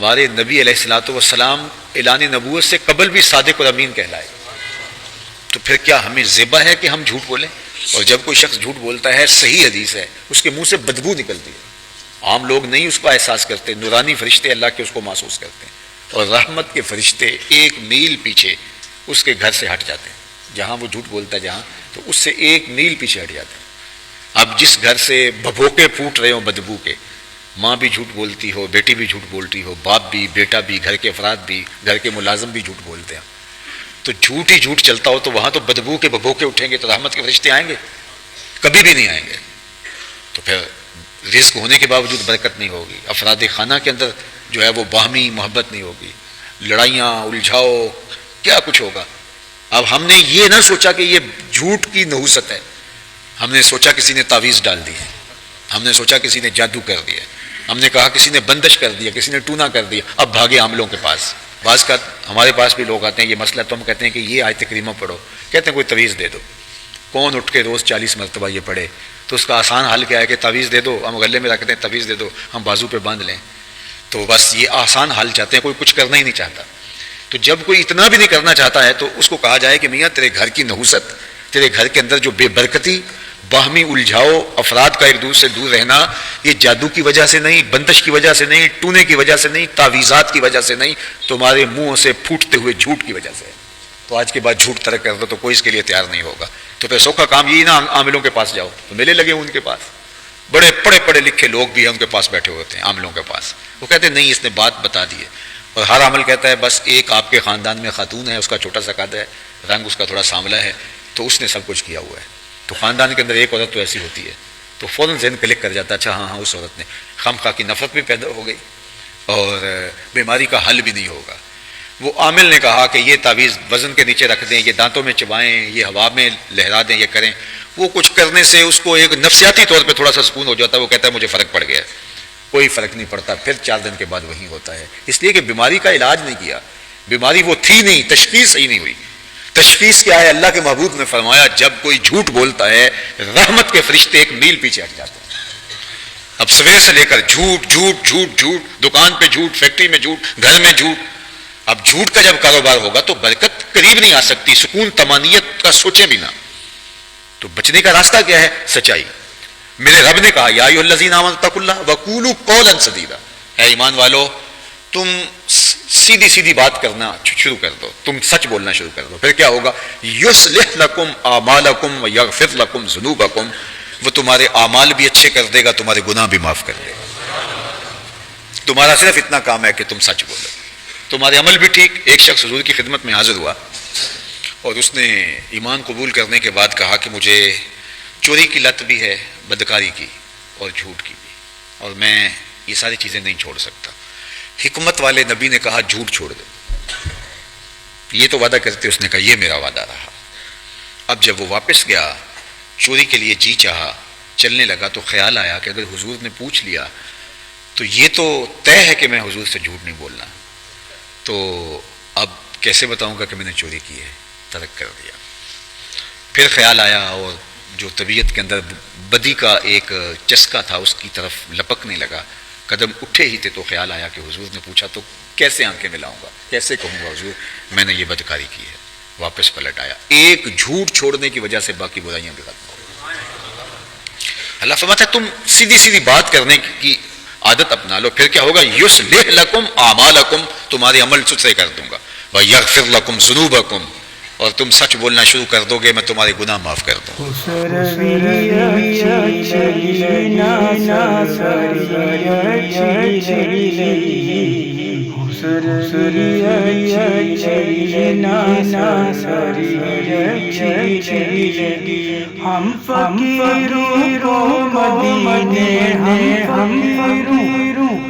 ہمارے نبی علیہ الصلوۃ والسلام اعلان نبوت سے قبل بھی صادق اور امین کہلائے، تو پھر کیا ہمیں ذبح ہے کہ ہم جھوٹ بولیں؟ اور جب کوئی شخص جھوٹ بولتا ہے، صحیح حدیث ہے، اس کے منہ سے بدبو نکلتی ہے، عام لوگ نہیں اس کا احساس کرتے، نورانی فرشتے اللہ کے اس کو محسوس کرتے ہیں، اور رحمت کے فرشتے 1 میل پیچھے اس کے گھر سے ہٹ جاتے ہیں، جہاں وہ جھوٹ بولتا ہے جہاں، تو اس سے 1 میل پیچھے ہٹ جاتے ہیں۔ اب جس گھر سے بھبوکے پھوٹ رہے ہوں بدبو کے، ماں بھی جھوٹ بولتی ہو، بیٹی بھی جھوٹ بولتی ہو، باپ بھی، بیٹا بھی، گھر کے افراد بھی، گھر کے ملازم بھی جھوٹ بولتے ہیں، تو جھوٹ ہی جھوٹ چلتا ہو تو وہاں تو بدبو کے بھبوکے اٹھیں گے، تو رحمت کے فرشتے آئیں گے؟ کبھی بھی نہیں آئیں گے۔ تو پھر رزق ہونے کے باوجود برکت نہیں ہوگی، افراد خانہ کے اندر جو ہے وہ باہمی محبت نہیں ہوگی، لڑائیاں، الجھاؤ، کیا کچھ ہوگا۔ اب ہم نے یہ نہ سوچا کہ یہ جھوٹ کی نحوست ہے، ہم نے سوچا کسی نے تعویذ ڈال دی ہے، ہم نے سوچا کسی نے جادو کر دیا، ہم نے کہا کسی نے بندش کر دیا، کسی نے ٹونا کر دیا، اب بھاگے عاملوں کے پاس۔ بعض کا ہمارے پاس بھی لوگ آتے ہیں، یہ مسئلہ تو ہم کہتے ہیں کہ یہ آیت کریمہ پڑھو، کہتے ہیں کوئی تعویذ دے دو، کون اٹھ کے روز 40 مرتبہ یہ پڑھے؟ تو اس کا آسان حل کیا ہے کہ تعویذ دے دو، ہم غلے میں رکھتے ہیں، تعویذ دے دو، ہم بازو پہ باندھ لیں، تو بس یہ آسان حل چاہتے ہیں، کوئی کچھ کرنا ہی نہیں چاہتا۔ تو جب کوئی اتنا بھی نہیں کرنا چاہتا ہے تو اس کو کہا جائے کہ میاں تیرے گھر کی نحوست، تیرے گھر کے اندر جو بے برکتی، باہمی الجھاؤ، افراد کا ایک دوسرے سے دور رہنا، یہ جادو کی وجہ سے نہیں، بندش کی وجہ سے نہیں، ٹونے کی وجہ سے نہیں، تعویذات کی وجہ سے نہیں، تمہارے منہ سے پھوٹتے ہوئے جھوٹ کی وجہ سے ہے۔ تو آج کے بعد جھوٹ ترک کر دو تو کوئی اس کے لیے تیار نہیں ہوگا۔ تو پھر سوکھا کام یہی نا، عاملوں کے پاس جاؤ، تو میلے لگے ان کے پاس، بڑے پڑھے لکھے لوگ بھی ہیں ان کے پاس بیٹھے ہوتے ہیں، عاملوں کے پاس، وہ کہتے ہیں نہیں اس نے بات بتا دی ہے، اور ہر عامل کہتا ہے بس ایک آپ کے خاندان میں خاتون ہے، اس کا چھوٹا سا قد ہے، رنگ اس کا تھوڑا سانولا ہے، تو اس نے سب کچھ کیا ہوا ہے، تو خاندان کے اندر ایک عورت تو ایسی ہوتی ہے، تو فوراً ذہن کلک کر جاتا ہے اچھا ہاں اس عورت نے، خامخواہ کی نفرت بھی پیدا ہو گئی اور بیماری کا حل بھی نہیں ہوگا۔ وہ عامل نے کہا کہ یہ تعویذ وزن کے نیچے رکھ دیں، یہ دانتوں میں چبائیں، یہ ہوا میں لہرا دیں، یہ کریں، وہ کچھ کرنے سے اس کو ایک نفسیاتی طور پہ تھوڑا سا سکون ہو جاتا ہے، وہ کہتا ہے مجھے فرق پڑ گیا، کوئی فرق نہیں پڑتا، پھر 4 دن کے بعد وہی ہوتا ہے، اس لیے کہ بیماری کا علاج نہیں کیا، بیماری وہ تھی نہیں، تشخیص صحیح نہیں ہوئی۔ تشخیص کیا ہے؟ اللہ کے محبوب نے فرمایا جب کوئی جھوٹ بولتا ہے رحمت کے فرشتے 1 میل پیچھے ہٹ جاتے ہیں۔ اب سویر سے لے کر جھوٹ جھوٹ جھوٹ جھوٹ، دکان پہ جھوٹ، فیکٹری میں جھوٹ، گھر میں جھوٹ، اب جھوٹ کا جب کاروبار ہوگا تو برکت قریب نہیں آ سکتی، سکون طمانینت کا سوچیں بھی نہ۔ تو بچنے کا راستہ کیا ہے؟ سچائی۔ میرے رب نے کہا یا ایھا الذین آمنوا اتقوا اللہ وقولوا قولا سدیدا، اے ایمان والو تم سیدھی سیدھی بات کرنا شروع کر دو، تم سچ بولنا شروع کر دو، پھر کیا ہوگا؟ یصلح لکم اعمالکم ویغفر لکم ذنوبکم، وہ تمہارے اعمال بھی اچھے کر دے گا، تمہارے گناہ بھی معاف کر دے گا۔ تمہارا صرف اتنا کام ہے کہ تم سچ بولو، تمہارے عمل بھی ٹھیک۔ ایک شخص حضور کی خدمت میں حاضر ہوا اور اس نے ایمان قبول کرنے کے بعد کہا کہ مجھے چوری کی لت بھی ہے، بدکاری کی اور جھوٹ کی بھی، اور میں یہ ساری چیزیں نہیں چھوڑ سکتا۔ حکمت والے نبی نے کہا جھوٹ چھوڑ دو، یہ تو وعدہ کرتے، اس نے کہا یہ میرا وعدہ رہا۔ اب جب وہ واپس گیا، چوری کے لیے جی چاہا، چلنے لگا تو خیال آیا کہ اگر حضور نے پوچھ لیا تو یہ تو طے ہے کہ میں حضور سے جھوٹ نہیں بولنا، تو اب کیسے بتاؤں گا کہ میں نے چوری کی ہے، ترک کر دیا۔ پھر خیال آیا اور جو طبیعت کے اندر بدی کا ایک چسکا تھا اس کی طرف لپکنے لگا، قدم اٹھے ہی تھے تو خیال آیا کہ حضور نے پوچھا تو کیسے آنکھیں ملاؤں گا، کیسے کہوں گا حضور میں نے یہ بدکاری کی ہے۔ واپس پلٹ آیا، ایک جھوٹ چھوڑنے کی وجہ سے باقی برائیاں بھی ختم ہو گئی۔ اللہ فرماتا ہے تم سیدھی سیدھی بات کرنے کی عادت اپنا لو، پھر کیا ہوگا؟ یصلح لکم اعمالکم، تمہارے عمل ستھرے کر دوں گا، ویغفر لکم ذنوبکم، اور تم سچ بولنا شروع کر دو گے میں تمہارے گناہ معاف کر دوں گا۔ ہم فقیروں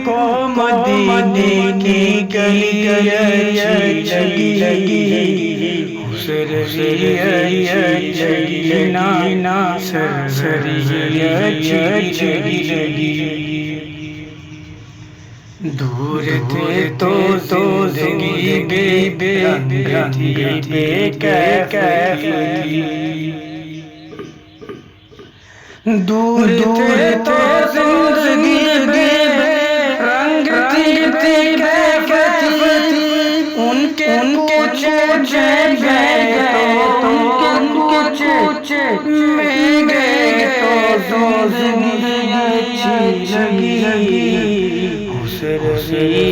کو مدینے کی گلی اچھی لگی، اچھی لگی۔ دور تھے تو زندگی بے رنگ تھی، بے کیف تھی، دور تھے تو زندگی بے رنگ تھی، بے کچھ گئے تو کچھ میں گئے تو زندگی اچھی لگی، اس روی